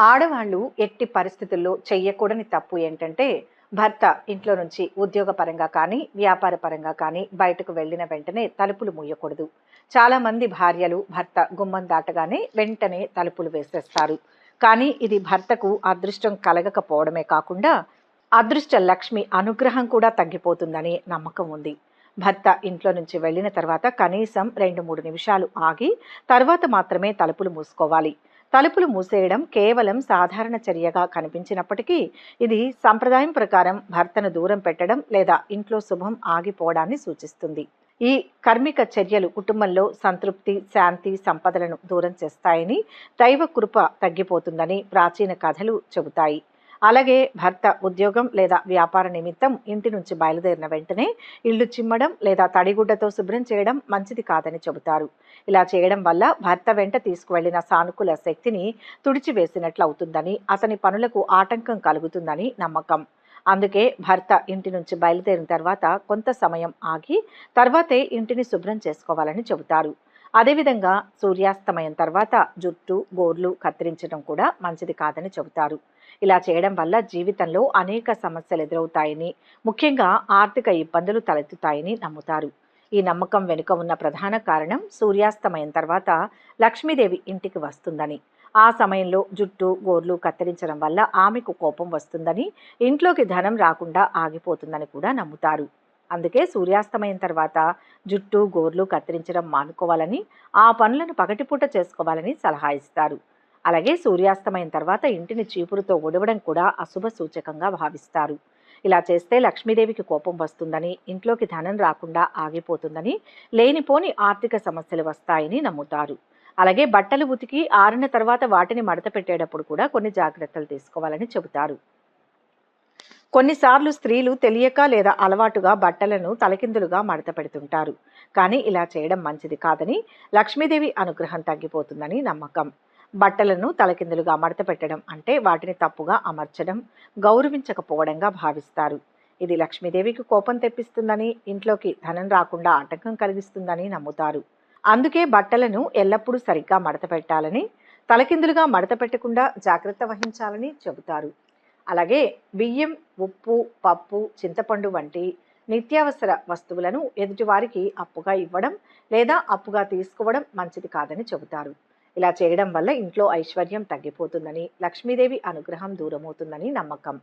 ఆడవాళ్ళు ఎట్టి పరిస్థితుల్లో చెయ్యకూడని తప్పు ఏంటంటే, భర్త ఇంట్లో నుంచి ఉద్యోగపరంగా కానీ, వ్యాపార పరంగా కానీ బయటకు వెళ్ళిన వెంటనే తలుపులు మూయకూడదు. చాలామంది భార్యలు భర్త గుమ్మం దాటగానే వెంటనే తలుపులు వేసేస్తారు. కానీ ఇది భర్తకు అదృష్టం కలగకపోవడమే కాకుండా, అదృష్ట లక్ష్మి అనుగ్రహం కూడా తగ్గిపోతుందని నమ్మకం ఉంది. భర్త ఇంట్లో నుంచి వెళ్ళిన తర్వాత కనీసం 2-3 నిమిషాలు ఆగి తర్వాత మాత్రమే తలుపులు మూసుకోవాలి. తలుపులు మూసేయడం కేవలం సాధారణ చర్యగా కనిపించినప్పటికీ ఇది సంప్రదాయం ప్రకారం భర్తను దూరం పెట్టడం లేదా ఇంట్లో శుభం ఆగిపోవడాన్ని సూచిస్తుంది. ఈ కర్మిక చర్యలు కుటుంబంలో సంతృప్తి, శాంతి, సంపదలను దూరం చేస్తాయని, దైవ కృప తగ్గిపోతుందని ప్రాచీన కథలు చెబుతాయి. అలాగే భర్త ఉద్యోగం లేదా వ్యాపార నిమిత్తం ఇంటి నుంచి బయలుదేరిన వెంటనే ఇల్లు చిమ్మడం లేదా తడిగుడ్డతో శుభ్రం చేయడం మంచిది కాదని చెబుతారు. ఇలా చేయడం వల్ల భర్త వెంట తీసుకువెళ్లిన సానుకూల శక్తిని తుడిచివేసినట్లు అవుతుందని, అతని పనులకు ఆటంకం కలుగుతుందని నమ్మకం. అందుకే భర్త ఇంటి నుంచి బయలుదేరిన తర్వాత కొంత సమయం ఆగి తర్వాతే ఇంటిని శుభ్రం చేసుకోవాలని చెబుతారు. అదేవిధంగా సూర్యాస్తమయం తర్వాత జుట్టు, గోర్లు కత్తిరించడం కూడా మంచిది కాదని చెబుతారు. ఇలా చేయడం వల్ల జీవితంలో అనేక సమస్యలు ఎదురవుతాయని, ముఖ్యంగా ఆర్థిక ఇబ్బందులు తలెత్తుతాయని నమ్ముతారు. ఈ నమ్మకం వెనుక ఉన్న ప్రధాన కారణం సూర్యాస్తమయం తర్వాత లక్ష్మీదేవి ఇంటికి వస్తుందని, ఆ సమయంలో జుట్టు, గోర్లు కత్తిరించడం వల్ల ఆమెకు కోపం వస్తుందని, ఇంట్లోకి ధనం రాకుండా ఆగిపోతుందని కూడా నమ్ముతారు. అందుకే సూర్యాస్తమయం తర్వాత జుట్టు, గోర్లు కత్తిరించడం మానుకోవాలని, ఆ పనులను పగటిపూట చేసుకోవాలని సలహా ఇస్తారు. అలాగే సూర్యాస్తమయం తర్వాత ఇంటిని చీపురుతో ఒడవడం కూడా అశుభ సూచకంగా భావిస్తారు. ఇలా చేస్తే లక్ష్మీదేవికి కోపం వస్తుందని, ఇంట్లోకి ధనం రాకుండా ఆగిపోతుందని, లేనిపోని ఆర్థిక సమస్యలు వస్తాయని నమ్ముతారు. అలాగే బట్టలు ఉతికి ఆరిన తర్వాత వాటిని మడత పెట్టేటప్పుడు కూడా కొన్ని జాగ్రత్తలు తీసుకోవాలని చెబుతారు. కొన్నిసార్లు స్త్రీలు తెలియక లేదా అలవాటుగా బట్టలను తలకిందులుగా మడత పెడుతుంటారు. కానీ ఇలా చేయడం మంచిది కాదని, లక్ష్మీదేవి అనుగ్రహం తగ్గిపోతుందని నమ్మకం. బట్టలను తలకిందులుగా మడత పెట్టడం అంటే వాటిని తప్పుగా అమర్చడం, గౌరవించకపోవడంగా భావిస్తారు. ఇది లక్ష్మీదేవికి కోపం తెప్పిస్తుందని, ఇంట్లోకి ధనం రాకుండా ఆటంకం కలిగిస్తుందని నమ్ముతారు. అందుకే బట్టలను ఎల్లప్పుడూ సరిగ్గా మడత పెట్టాలని, తలకిందులుగా మడత పెట్టకుండా జాగ్రత్త వహించాలని చెబుతారు. అలాగే బియ్యం, ఉప్పు, పప్పు, చింతపండు వంటి నిత్యావసర వస్తువులను ఎదుటివారికి అప్పుగా ఇవ్వడం లేదా అప్పుగా తీసుకోవడం మంచిది కాదని చెబుతారు. ఇలా చేయడం వల్ల ఇంట్లో ఐశ్వర్యం తగ్గిపోతుందని, లక్ష్మీదేవి అనుగ్రహం దూరమవుతుందని నమ్మకం.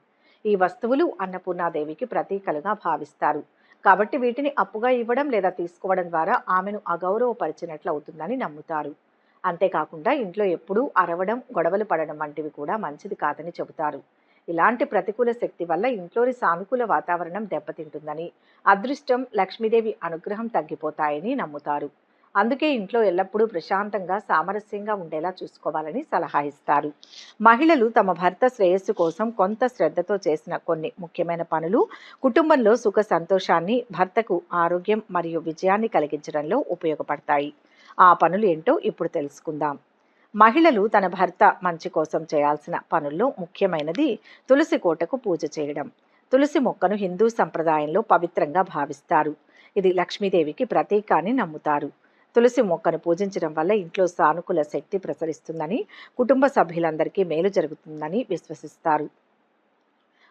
ఈ వస్తువులు అన్నపూర్ణాదేవికి ప్రతీకలుగా భావిస్తారు. కాబట్టి వీటిని అప్పుగా ఇవ్వడం లేదా తీసుకోవడం ద్వారా ఆమెను అగౌరవపరిచినట్లు అవుతుందని నమ్ముతారు. అంతేకాకుండా ఇంట్లో ఎప్పుడూ అరవడం, గొడవలు పడడం వంటివి కూడా మంచిది కాదని చెబుతారు. ఇలాంటి ప్రతికూల శక్తి వల్ల ఇంట్లోని సానుకూల వాతావరణం దెబ్బతింటుందని, అదృష్టం, లక్ష్మీదేవి అనుగ్రహం తగ్గిపోతాయని నమ్ముతారు. అందుకే ఇంట్లో ఎల్లప్పుడూ ప్రశాంతంగా, సామరస్యంగా ఉండేలా చూసుకోవాలని సలహా ఇస్తారు. మహిళలు తమ భర్త శ్రేయస్సు కోసం కొంత శ్రద్ధతో చేసిన కొన్ని ముఖ్యమైన పనులు కుటుంబంలో సుఖ సంతోషాన్ని, భర్తకు ఆరోగ్యం మరియు విజయాన్ని కలిగించడంలో ఉపయోగపడతాయి. ఆ పనులు ఏంటో ఇప్పుడు తెలుసుకుందాం. మహిళలు తన భర్త మంచి కోసం చేయాల్సిన పనుల్లో ముఖ్యమైనది తులసి కోటకు పూజ చేయడం. తులసి మొక్కను హిందూ సంప్రదాయంలో పవిత్రంగా భావిస్తారు. ఇది లక్ష్మీదేవికి ప్రతీక అని నమ్ముతారు. తులసి మొక్కను పూజించడం వల్ల ఇంట్లో సానుకూల శక్తి ప్రసరిస్తుందని, కుటుంబ సభ్యులందరికీ మేలు జరుగుతుందని విశ్వసిస్తారు.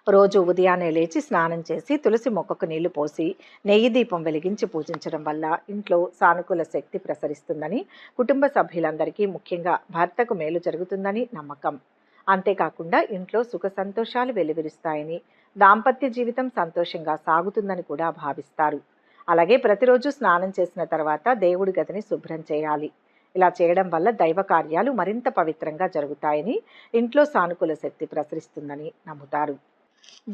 రోజు ఉదయాన్నే లేచి స్నానం చేసి తులసి మొక్కకు నీళ్లు పోసి నెయ్యి దీపం వెలిగించి పూజించడం వల్ల ఇంట్లో సానుకూల శక్తి ప్రసరిస్తుందని, కుటుంబ సభ్యులందరికీ ముఖ్యంగా భర్తకు మేలు జరుగుతుందని నమ్మకం. అంతేకాకుండా ఇంట్లో సుఖ సంతోషాలు వెలువరిస్తాయని, దాంపత్య జీవితం సంతోషంగా సాగుతుందని కూడా భావిస్తారు. అలాగే ప్రతిరోజు స్నానం చేసిన తర్వాత దేవుడి గదిని శుభ్రం చేయాలి. ఇలా చేయడం వల్ల దైవ కార్యాలు మరింత పవిత్రంగా జరుగుతాయని, ఇంట్లో సానుకూల శక్తి ప్రసరిస్తుందని నమ్ముతారు.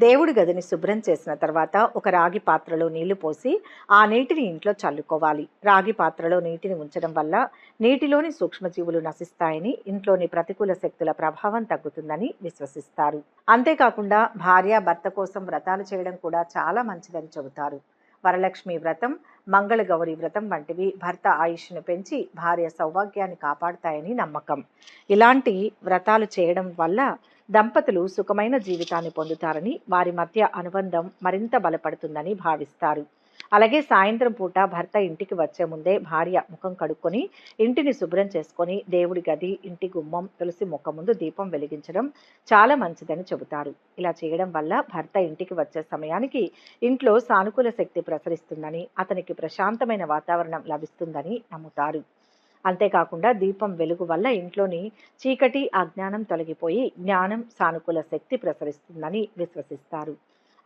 దేవుడి గదిని శుభ్రం చేసిన తర్వాత ఒక రాగి పాత్రలో నీళ్లు పోసి ఆ నీటిని ఇంట్లో చల్లుకోవాలి. రాగి పాత్రలో నీటిని ఉంచడం వల్ల నీటిలోని సూక్ష్మజీవులు నశిస్తాయని, ఇంట్లోని ప్రతికూల శక్తుల ప్రభావం తగ్గుతుందని విశ్వసిస్తారు. అంతేకాకుండా భార్య భర్త కోసం వ్రతాలు చేయడం కూడా చాలా మంచిదని చెబుతారు. వరలక్ష్మి వ్రతం, మంగళగౌరి వ్రతం వంటివి భర్త ఆయుష్ను పెంచి భార్య సౌభాగ్యాన్ని కాపాడుతాయని నమ్మకం. ఇలాంటి వ్రతాలు చేయడం వల్ల దంపతులు సుఖమైన జీవితాన్ని పొందుతారని, వారి మధ్య అనుబంధం మరింత బలపడుతుందని భావిస్తారు. అలాగే సాయంత్రం పూట భర్త ఇంటికి వచ్చే ముందే భార్య ముఖం కడుక్కొని ఇంటిని శుభ్రం చేసుకొని దేవుడి గది, ఇంటి గుమ్మం, తులసి మొక్క ముందు దీపం వెలిగించడం చాలా మంచిదని చెబుతారు. ఇలా చేయడం వల్ల భర్త ఇంటికి వచ్చే సమయానికి ఇంట్లో సానుకూల శక్తి ప్రసరిస్తుందని, అతనికి ప్రశాంతమైన వాతావరణం లభిస్తుందని నమ్ముతారు. అంతేకాకుండా దీపం వెలుగు వల్ల ఇంట్లోని చీకటి, అజ్ఞానం తొలగిపోయి జ్ఞానం, సానుకూల శక్తి ప్రసరిస్తుందని విశ్వసిస్తారు.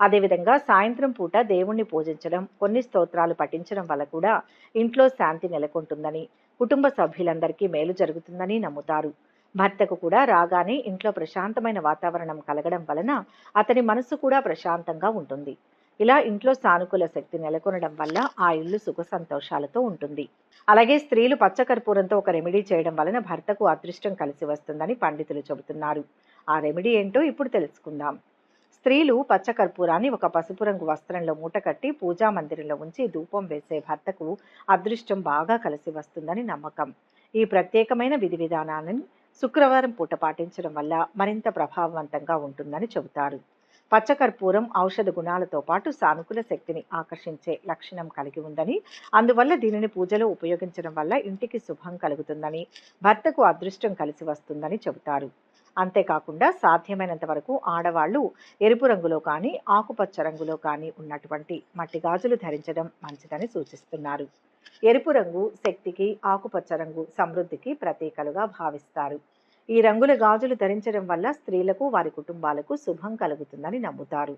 అదేవిధంగా సాయంత్రం పూట దేవుణ్ణి పూజించడం, కొన్ని స్తోత్రాలు పఠించడం వల్ల కూడా ఇంట్లో శాంతి నెలకొంటుందని, కుటుంబ సభ్యులందరికీ మేలు జరుగుతుందని నమ్ముతారు. భర్తకు కూడా రాగానే ఇంట్లో ప్రశాంతమైన వాతావరణం కలగడం వలన అతని మనసు కూడా ప్రశాంతంగా ఉంటుంది. ఇలా ఇంట్లో సానుకూల శక్తి నెలకొనడం వల్ల ఆ ఇల్లు సుఖ సంతోషాలతో ఉంటుంది. అలాగే స్త్రీలు పచ్చకర్పూరంతో ఒక రెమెడీ చేయడం వలన భర్తకు అదృష్టం కలిసి వస్తుందని పండితులు చెబుతున్నారు. ఆ రెమెడీ ఏంటో ఇప్పుడు తెలుసుకుందాం. స్త్రీలు పచ్చకర్పూరాన్ని ఒక పసుపు రంగు వస్త్రంలో మూటకట్టి పూజా మందిరంలో ఉంచి ధూపం వేసే భర్తకు అదృష్టం బాగా కలిసి వస్తుందని నమ్మకం. ఈ ప్రత్యేకమైన విధి విధానాన్ని శుక్రవారం పూట పాటించడం వల్ల మరింత ప్రభావవంతంగా ఉంటుందని చెబుతారు. పచ్చకర్పూరం ఔషధ గుణాలతో పాటు సానుకూల శక్తిని ఆకర్షించే లక్షణం కలిగి ఉందని, అందువల్ల దీనిని పూజలో ఉపయోగించడం వల్ల ఇంటికి శుభం కలుగుతుందని, భర్తకు అదృష్టం కలిసి వస్తుందని చెబుతారు. అంతేకాకుండా సాధ్యమైనంత వరకు ఆడవాళ్లు ఎరుపు రంగులో కానీ ఆకుపచ్చ రంగులో కానీ ఉన్నటువంటి మట్టి గాజులు ధరించడం మంచిదని సూచిస్తున్నారు. ఎరుపు రంగు శక్తికి, ఆకుపచ్చ రంగు సమృద్ధికి ప్రతీకలుగా భావిస్తారు. ఈ రంగుల గాజులు ధరించడం వల్ల స్త్రీలకు, వారి కుటుంబాలకు శుభం కలుగుతుందని నమ్ముతారు.